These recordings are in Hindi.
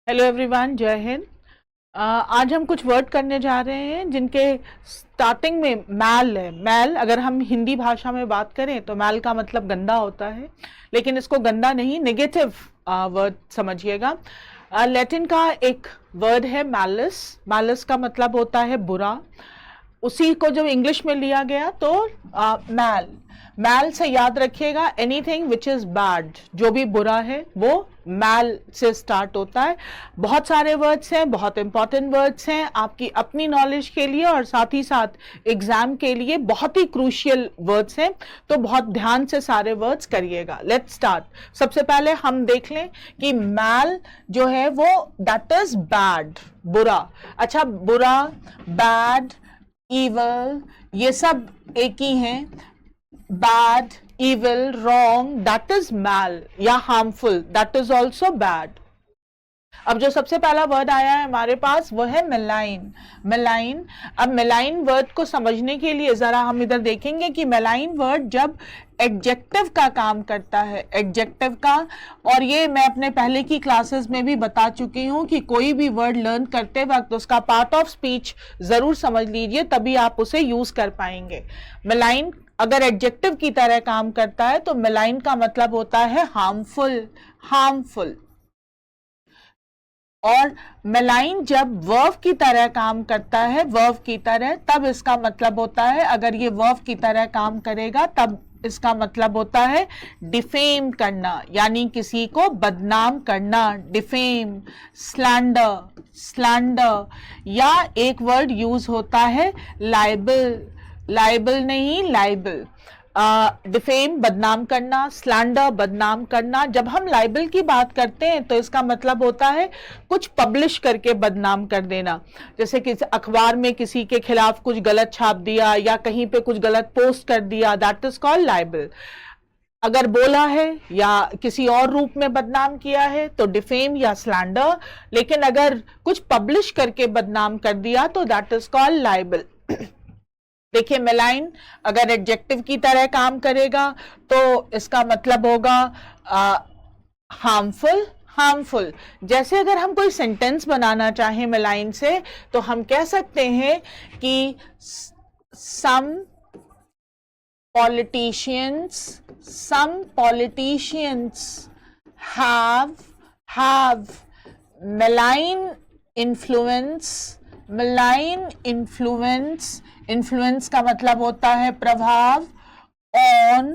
हेलो एवरीवन, जय हिंद। आज हम कुछ वर्ड करने जा रहे हैं जिनके स्टार्टिंग में मैल है। मैल अगर हम हिंदी भाषा में बात करें तो मैल का मतलब गंदा होता है, लेकिन इसको गंदा नहीं, नेगेटिव वर्ड समझिएगा। लैटिन का एक वर्ड है मैलिस। मैलिस का मतलब होता है बुरा। उसी को जब इंग्लिश में लिया गया तो मैल, मैल से याद रखिएगा एनीथिंग विच इज बैड, जो भी बुरा है वो मैल से स्टार्ट होता है। बहुत सारे वर्ड्स हैं, बहुत इंपॉर्टेंट वर्ड्स हैं आपकी अपनी नॉलेज के लिए और साथ ही साथ एग्जाम के लिए बहुत ही क्रूशियल वर्ड्स हैं, तो बहुत ध्यान से सारे वर्ड्स करिएगा। Let's start. सबसे पहले हम देख लें कि मैल जो है वो दैट इज बैड, बुरा। अच्छा, बुरा, बैड, evil, ये सब एक ही हैं। bad, evil, wrong, that is mal, या harmful, that is also bad। अब जो सबसे पहला वर्ड आया है हमारे पास वो है मेलाइन। मेलाइन, अब मेलाइन वर्ड को समझने के लिए जरा हम इधर देखेंगे कि मेलाइन वर्ड जब एडजेक्टिव का काम करता है, एडजेक्टिव का, और ये मैं अपने पहले की क्लासेस में भी बता चुकी हूँ कि कोई भी वर्ड लर्न करते वक्त उसका पार्ट ऑफ स्पीच जरूर समझ लीजिए, तभी आप उसे यूज कर पाएंगे। मेलाइन अगर एडजेक्टिव की तरह काम करता है तो मेलाइन का मतलब होता है हार्मफुल, हार्मफुल। और मेलाइन जब वर्ब की तरह काम करता है, वर्ब की तरह, तब इसका मतलब होता है, अगर ये वर्ब की तरह काम करेगा तब इसका मतलब होता है डिफेम करना, यानी किसी को बदनाम करना, डिफेम, स्लैंडर, स्लैंडर। या एक वर्ड यूज होता है लाइबल, लाइबल नहीं लाइबल। डिफेम बदनाम करना, स्लैंडर बदनाम करना। जब हम लाइबल की बात करते हैं तो इसका मतलब होता है कुछ पब्लिश करके बदनाम कर देना, जैसे कि अखबार में किसी के खिलाफ कुछ गलत छाप दिया या कहीं पे कुछ गलत पोस्ट कर दिया, दैट इज कॉल्ड लाइबल। अगर बोला है या किसी और रूप में बदनाम किया है तो डिफेम या स्लैंडर, लेकिन अगर कुछ पब्लिश करके बदनाम कर दिया तो दैट इज कॉल्ड लाइबल। देखिए, मेलाइन अगर एडजेक्टिव की तरह काम करेगा तो इसका मतलब होगा हार्मफुल, हार्मफुल। जैसे अगर हम कोई सेंटेंस बनाना चाहें मेलाइन से तो हम कह सकते हैं कि some politicians have malign influence, malign influence, influence का मतलब होता है प्रभाव, on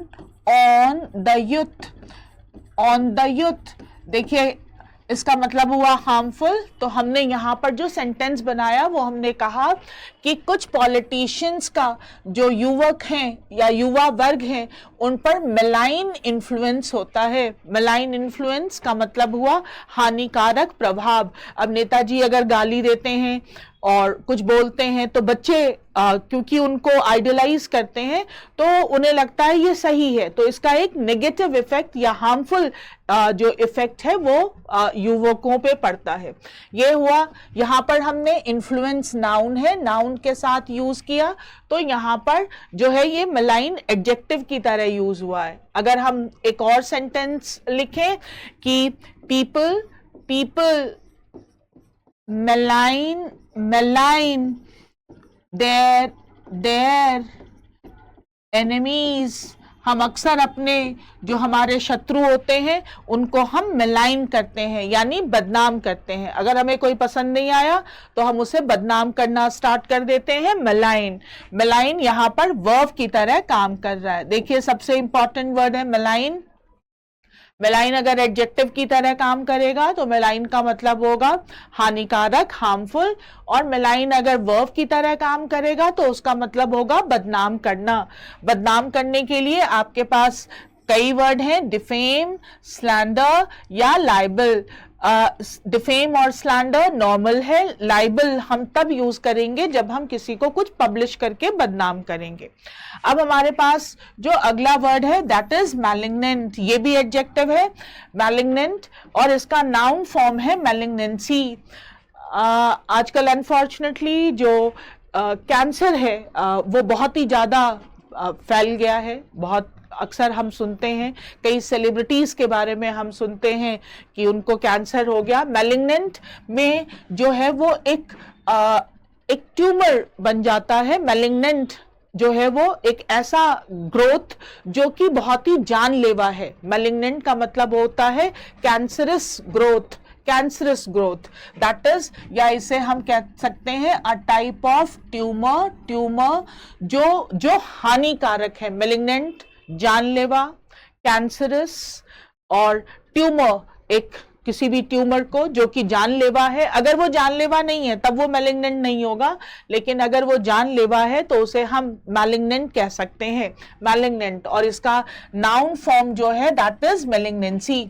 the youth, on the youth. देखिए इसका मतलब हुआ हार्मफुल। तो हमने यहाँ पर जो सेंटेंस बनाया वो हमने कहा कि कुछ पॉलिटिशियंस का जो युवक हैं या युवा वर्ग हैं उन पर मेलाइन इन्फ्लुएंस होता है। मेलाइन इन्फ्लुएंस का मतलब हुआ हानिकारक प्रभाव। अब नेताजी अगर गाली देते हैं और कुछ बोलते हैं तो बच्चे क्योंकि उनको आइडियलाइज करते हैं तो उन्हें लगता है ये सही है, तो इसका एक नेगेटिव इफेक्ट या हार्मफुल जो इफेक्ट है वो युवकों पे पड़ता है। ये हुआ। यहाँ पर हमने इन्फ्लुएंस नाउन है, नाउन के साथ यूज किया, तो यहाँ पर जो है ये मेलाइन एडजेक्टिव की तरह यूज हुआ है। अगर हम एक और सेंटेंस लिखें कि पीपल malign their enemies, हम अक्सर अपने जो हमारे शत्रु होते हैं उनको हम मेलाइन करते हैं, यानी बदनाम करते हैं। अगर हमें कोई पसंद नहीं आया तो हम उसे बदनाम करना स्टार्ट कर देते हैं, मेलाइन। मेलाइन यहाँ पर वर्ब की तरह काम कर रहा है। देखिए सबसे इंपॉर्टेंट वर्ड है मेलाइन। मेलाइन अगर एडजेक्टिव की तरह काम करेगा तो मेलाइन का मतलब होगा हानिकारक, हार्मफुल। और मेलाइन अगर वर्ब की तरह काम करेगा तो उसका मतलब होगा बदनाम करना। बदनाम करने के लिए आपके पास कई वर्ड हैं, डिफेम, स्लैंडर या लाइबल। डिफेम और स्लैंडर नॉर्मल है, लाइबल हम तब यूज करेंगे जब हम किसी को कुछ पब्लिश करके बदनाम करेंगे। अब हमारे पास जो अगला वर्ड है दैट इज मैलिग्नेंट। ये भी एडजेक्टिव है, मैलिग्नेंट, और इसका नाउन फॉर्म है मैलिग्नेंसी। आजकल अनफॉर्चुनेटली जो कैंसर है वो बहुत ही ज्यादा फैल गया है, बहुत अक्सर हम सुनते हैं, कई सेलिब्रिटीज के बारे में हम सुनते हैं कि उनको कैंसर हो गया। मैलिग्नेंट में जो है वो एक ट्यूमर बन जाता है। मैलिग्नेंट जो है वो एक ऐसा ग्रोथ जो कि बहुत ही जानलेवा है। मैलिग्नेंट का मतलब होता है cancerous growth, cancerous growth, that is, या इसे हम कह सकते हैं अ टाइप ऑफ ट्यूमर जो हानिकारक है। मैलिग्नेंट जानलेवा, कैंसरस और ट्यूमर एक किसी भी ट्यूमर को जो कि जानलेवा है। अगर वो जानलेवा नहीं है तब वो मैलिग्नेंट नहीं होगा, लेकिन अगर वो जानलेवा है तो उसे हम मैलिग्नेंट कह सकते हैं, मैलिग्नेंट। और इसका नाउन फॉर्म जो है दैट इज मैलिग्नेंसी।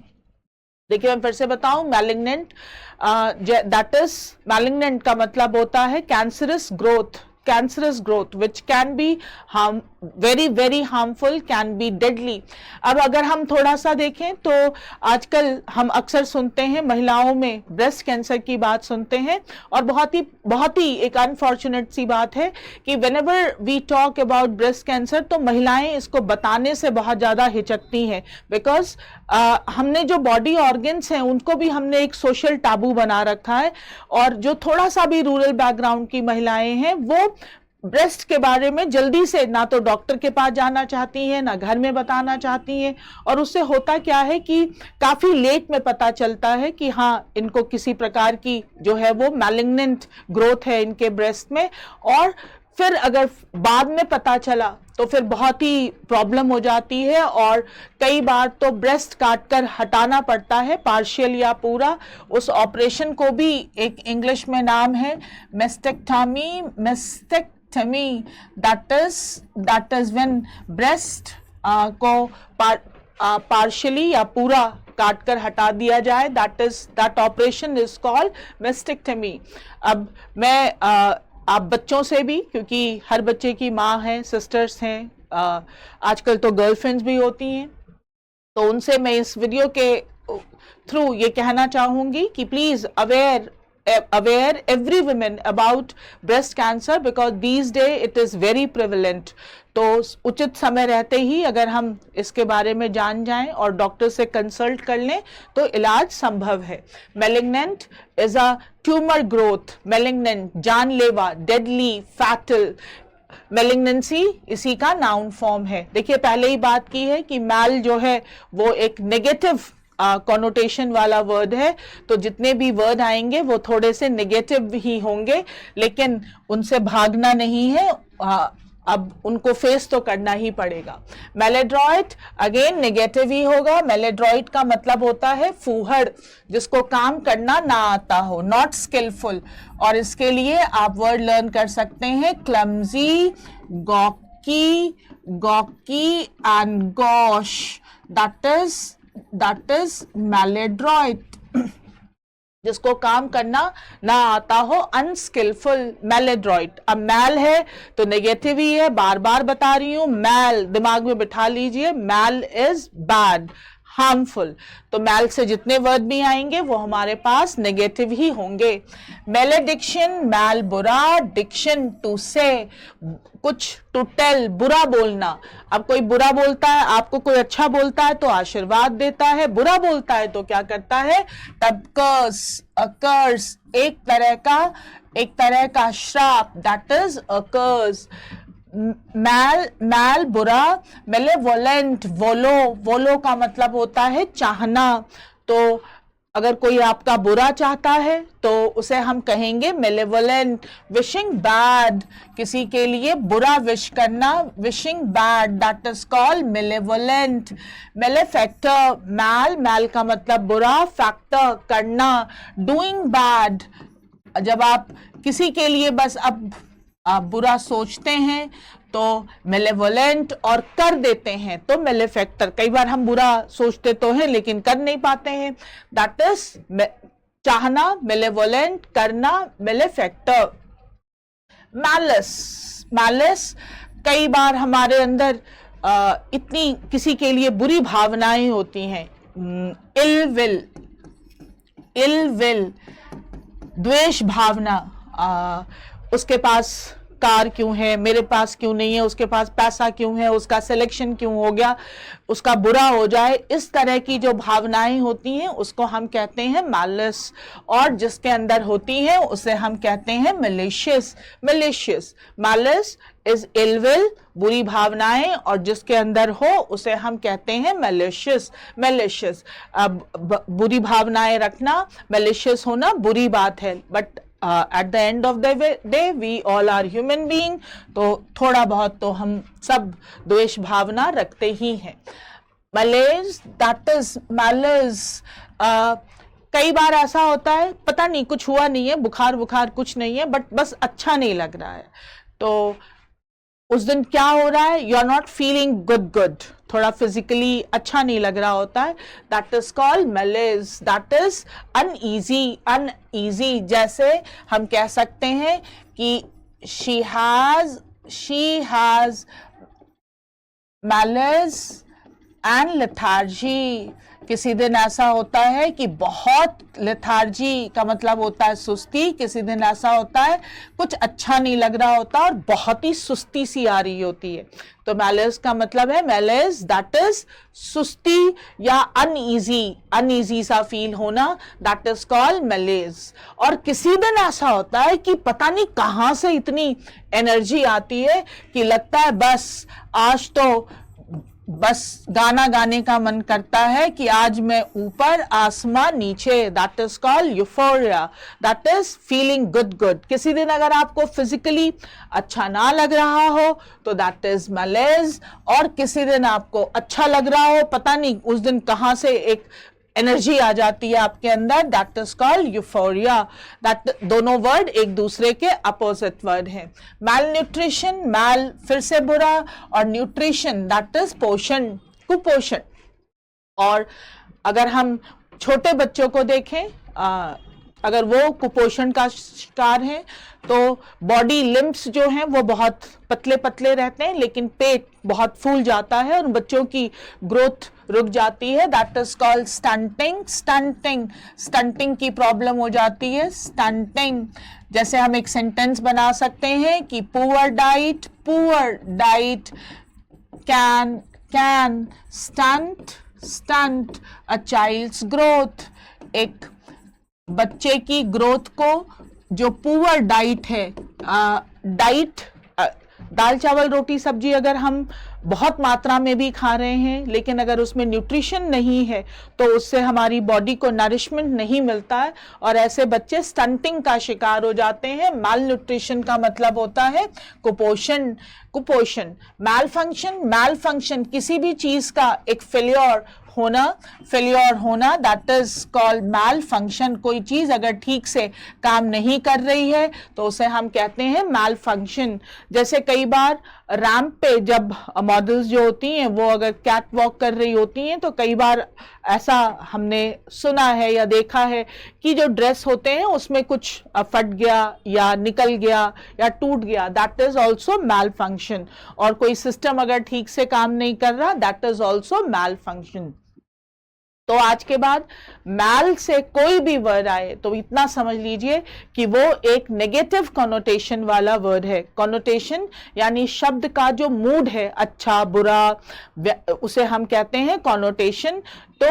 देखिए मैं फिर से बताऊं, मैलिग्नेंट दैट इज, मैलिग्नेंट का मतलब होता है cancerous growth, cancerous growth which can be very very harmful, can be deadly. अब अगर हम थोड़ा सा देखें तो आजकल हम अक्सर सुनते हैं महिलाओं में ब्रेस्ट कैंसर की बात सुनते हैं, और बहुत ही एक अनफॉर्चुनेट सी बात है कि whenever we talk about breast cancer तो महिलाएं इसको बताने से बहुत ज़्यादा हिचकती हैं, बिकॉज हमने जो बॉडी ऑर्गन्स हैं उनको भी हमने एक सोशल टाबू बना रखा है, और जो थोड़ा सा भी रूरल बैकग्राउंड की महिलाएं हैं वो ब्रेस्ट के बारे में जल्दी से ना तो डॉक्टर के पास जाना चाहती हैं, ना घर में बताना चाहती हैं, और उससे होता क्या है कि काफ़ी लेट में पता चलता है कि हाँ इनको किसी प्रकार की जो है वो मैलिग्नेंट ग्रोथ है इनके ब्रेस्ट में। और फिर अगर बाद में पता चला तो फिर बहुत ही प्रॉब्लम हो जाती है, और कई बार तो ब्रेस्ट काट कर हटाना पड़ता है, पार्शियल या पूरा। उस ऑपरेशन को भी एक इंग्लिश में नाम है mastectomy, that is when breast को पार्शियली या पूरा काट कर हटा दिया जाए, that operation is called mastectomy. अब मैं आप बच्चों से भी, क्योंकि हर बच्चे की माँ है, सिस्टर्स हैं, आजकल तो गर्लफ्रेंड्स भी होती हैं, तो उनसे मैं इस वीडियो के थ्रू ये कहना चाहूँगी कि please aware every women about breast cancer because these days it is very prevalent। तो उचित समय रहते ही अगर हम इसके बारे में जान जाएं और डॉक्टर से कंसल्ट कर लें तो इलाज संभव है। Malignant is a tumour growth, malignant जानलेवा, डेडली, फैटल। मैलिग्नेंसी इसी का नाउन फॉर्म है। देखिए पहले ही बात की है कि मैल जो है वो एक नेगेटिव कॉनोटेशन वाला वर्ड है, तो जितने भी वर्ड आएंगे वो थोड़े से नेगेटिव ही होंगे, लेकिन उनसे भागना नहीं है, अब उनको फेस तो करना ही पड़ेगा। मैलेड्रॉइड अगेन नेगेटिव ही होगा। मैलेड्रॉइड का मतलब होता है फूहड़, जिसको काम करना ना आता हो, नॉट स्किलफुल। और इसके लिए आप वर्ड लर्न कर सकते हैं clumsy, gawky and gauche, that is maladroit, जिसको काम करना ना आता हो, अनस्किलफुल, मैलेड्रॉइड। अब मैल है तो नेगेटिव ही है, बार बार बता रही हूं, मैल दिमाग में बिठा लीजिए, मैल इज बैड, हार्मफुल। तो मैल से जितने वर्ड भी आएंगे वो हमारे पास नेगेटिव ही होंगे। मैलेडिक्शन, मैल बुरा, डिक्शन टू से, कुछ टू टेल, बुरा बोलना। अब कोई बुरा बोलता है, आपको कोई अच्छा बोलता है तो आशीर्वाद देता है, बुरा बोलता है तो क्या करता है, तब कर्स, एक तरह का श्राप, दैट इज अ कर्स। मैल बुरा, मेलेवोलेंट, वोलो का मतलब होता है चाहना। तो अगर कोई आपका बुरा चाहता है तो उसे हम कहेंगे मेलेवोलेंट। विशिंग बैड, किसी के लिए बुरा विश करना, wishing bad, that is called malevolent. Malefactor, mal का मतलब बुरा, फैक्टर करना, डूइंग बैड, जब आप किसी के लिए बस आप बुरा सोचते हैं तो मेलेवोलेंट, और कर देते हैं तो मेलेफैक्टर। कई बार हम बुरा सोचते तो हैं लेकिन कर नहीं पाते हैं, दैट इज चाहना, मेलेवोलेंट, करना, मेलेफैक्टर। मैलिस, कई बार हमारे अंदर इतनी किसी के लिए बुरी भावनाएं होती हैं। इल विल, द्वेष भावना, उसके पास कार क्यों है, मेरे पास क्यों नहीं है, उसके पास पैसा क्यों है, उसका सिलेक्शन क्यों हो गया, उसका बुरा हो जाए, इस तरह की जो भावनाएं होती हैं उसको हम कहते हैं मैलिस। और जिसके अंदर होती है उसे हम कहते हैं malicious. Malicious, malice is ill will, बुरी भावनाएं, और जिसके अंदर हो उसे हम कहते हैं मैलिशियस। मैलिशियस, बुरी भावनाएं रखना, मैलिशियस होना बुरी बात है, but at the end of the day we all are human being, तो थोड़ा बहुत तो हम सब द्वेष भावना रखते ही हैं। मलेज, दैट इज मैलिस। कई बार ऐसा होता है, पता नहीं कुछ हुआ नहीं है, बुखार बुखार कुछ नहीं है, बट बस अच्छा नहीं लग रहा है, तो उस दिन क्या हो रहा है, you are not feeling good, थोड़ा फिजिकली अच्छा नहीं लग रहा होता है, that is called malaise, that is uneasy. जैसे हम कह सकते हैं कि she has malaise and lethargy. किसी दिन ऐसा होता है कि बहुत लेथार्जी का मतलब होता है सुस्ती, किसी दिन ऐसा होता है कुछ अच्छा नहीं लग रहा होता और बहुत ही सुस्ती सी आ रही होती है, तो मैलिस का मतलब है मैलिस, दैट इज सुस्ती या अनईजी सा फील होना, दैट इज कॉल्ड मैलिस। और किसी दिन ऐसा होता है कि पता नहीं कहां से इतनी एनर्जी आती है कि लगता है बस आज तो बस गाना गाने का मन करता है कि आज मैं ऊपर आसमां नीचे, that is called euphoria, that is feeling good. किसी दिन अगर आपको फिजिकली अच्छा ना लग रहा हो तो दैट इज मैलिस, और किसी दिन आपको अच्छा लग रहा हो, पता नहीं उस दिन कहां से एक एनर्जी आ जाती है आपके अंदर, that is called euphoria. That दोनों वर्ड एक दूसरे के अपोजिट वर्ड हैं। मैल न्यूट्रिशन, मैल फिर से बुरा, और न्यूट्रिशन दैट इज पोषण, कुपोषण। और अगर हम छोटे बच्चों को देखें, अगर वो कुपोषण का शिकार हैं तो बॉडी लिम्ब्स जो हैं वो बहुत पतले पतले रहते हैं, लेकिन पेट बहुत फूल जाता है और बच्चों की ग्रोथ रुक जाती है, that is called stunting. Stunting की प्रॉब्लम हो जाती है, स्टंटिंग। जैसे हम एक सेंटेंस बना सकते हैं कि poor diet can stunt a child's growth. एक बच्चे की ग्रोथ को जो पुअर डाइट है, डाइट दाल चावल रोटी सब्जी अगर हम बहुत मात्रा में भी खा रहे हैं, लेकिन अगर उसमें न्यूट्रिशन नहीं है तो उससे हमारी बॉडी को नरिशमेंट नहीं मिलता है, और ऐसे बच्चे स्टंटिंग का शिकार हो जाते हैं। माल न्यूट्रिशन का मतलब होता है कुपोषण। मैल फंक्शन किसी भी चीज का एक फेल्योर होना, that is called malfunction. कोई चीज अगर ठीक से काम नहीं कर रही है तो उसे हम कहते हैं मैल फंक्शन। जैसे कई बार रैंप पे जब मॉडल्स जो होती हैं वो अगर कैट वॉक कर रही होती हैं तो कई बार ऐसा हमने सुना है या देखा है कि जो ड्रेस होते हैं उसमें कुछ फट गया या निकल गया या टूट गया, that is also malfunction. और कोई सिस्टम अगर ठीक से काम नहीं कर रहा, that is also malfunction. तो आज के बाद मैल से कोई भी वर्ड आए तो इतना समझ लीजिए कि वो एक नेगेटिव कॉनोटेशन वाला वर्ड है। कॉनोटेशन यानी शब्द का जो मूड है, अच्छा बुरा, उसे हम कहते हैं कॉनोटेशन। तो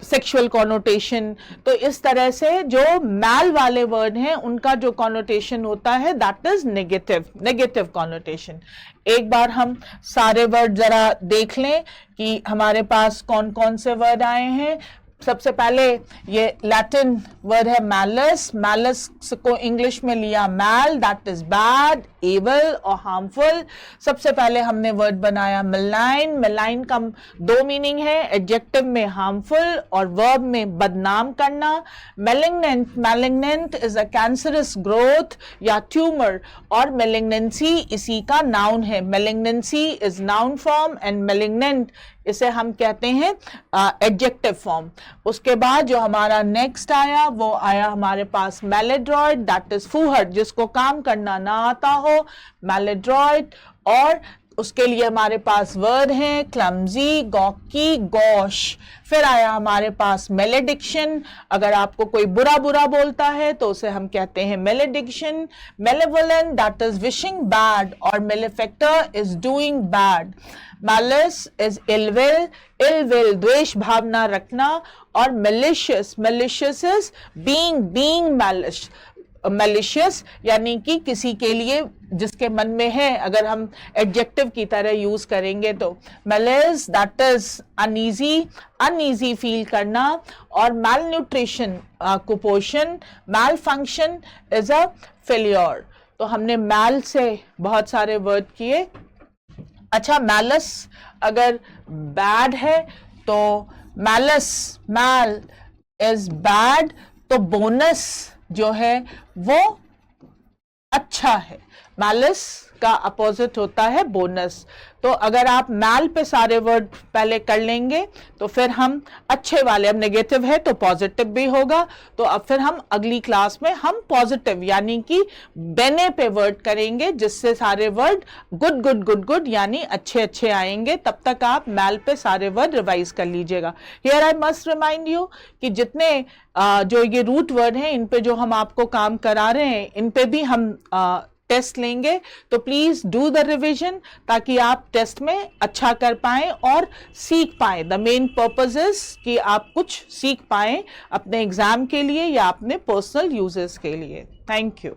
सेक्सुअल कॉनोटेशन, तो इस तरह से जो मैल वाले वर्ड हैं उनका जो कॉनोटेशन होता है दैट इज नेगेटिव कॉनोटेशन। एक बार हम सारे वर्ड जरा देख लें कि हमारे पास कौन कौन से वर्ड आए हैं। सबसे पहले ये लैटिन वर्ड है मैलिस। मैलिस को इंग्लिश में लिया मैल, दैट इज बैड, एविल और हार्मफुल। सबसे पहले हमने वर्ड बनाया मेलाइन। मेलाइन का दो मीनिंग है, एडजेक्टिव में हार्मफुल और वर्ब में बदनाम करना। Malignant is a cancerous growth या ट्यूमर, और मैलिग्नेंसी इसी का नाउन है। Malignancy is noun form and malignant इसे हम कहते हैं एडजेक्टिव फॉर्म। उसके बाद जो हमारा नेक्स्ट आया वो आया हमारे पास मैलेड्रॉइड, दैट इज फूहड़, जिसको काम करना ना आता हो, मैलेड्रॉइड। और उसके लिए हमारे पास वर्ड हैं क्लमजी, गॉकी, गॉश। फिर आया हमारे पास मेलेडिक्शन, अगर आपको कोई बुरा बुरा बोलता है तो उसे हम कहते हैं malediction. Malevolent that is wishing bad, और malefactor is doing bad. Malice is ill will, ill will द्वेष भावना रखना। और malicious, malicious is being malice, malicious यानी कि किसी के लिए जिसके मन में है, अगर हम एडजेक्टिव की तरह यूज करेंगे तो। Malice that is uneasy, uneasy feel करना। और मैल न्यूट्रिशन कुपोषण, मैल फंक्शन इज अ फेल्योर। तो हमने मैल से बहुत सारे वर्ड किए। अच्छा, मैलस अगर बैड है तो मैलस, मैल इज बैड, तो बोनस जो है वो अच्छा है। मैलिस का अपोजिट होता है बोनस। तो अगर आप मैल पे सारे वर्ड पहले कर लेंगे तो फिर हम अच्छे वाले, अब नेगेटिव है तो पॉजिटिव भी होगा। तो अब फिर हम अगली क्लास में हम पॉजिटिव यानी कि बेने पे वर्ड करेंगे, जिससे सारे word good good good good यानी अच्छे अच्छे आएंगे। तब तक आप मैल पे सारे वर्ड रिवाइज कर लीजिएगा। Here I must remind you कि जितने जो ये रूट वर्ड हैं, इन पे जो हम आपको काम करा रहे हैं, इन पे भी हम टेस्ट लेंगे। तो प्लीज डू द रिवीजन ताकि आप टेस्ट में अच्छा कर पाएं और सीख पाएं। द मेन पर्पस इज कि आप कुछ सीख पाएं अपने एग्जाम के लिए या अपने पर्सनल यूजेस के लिए। Thank you.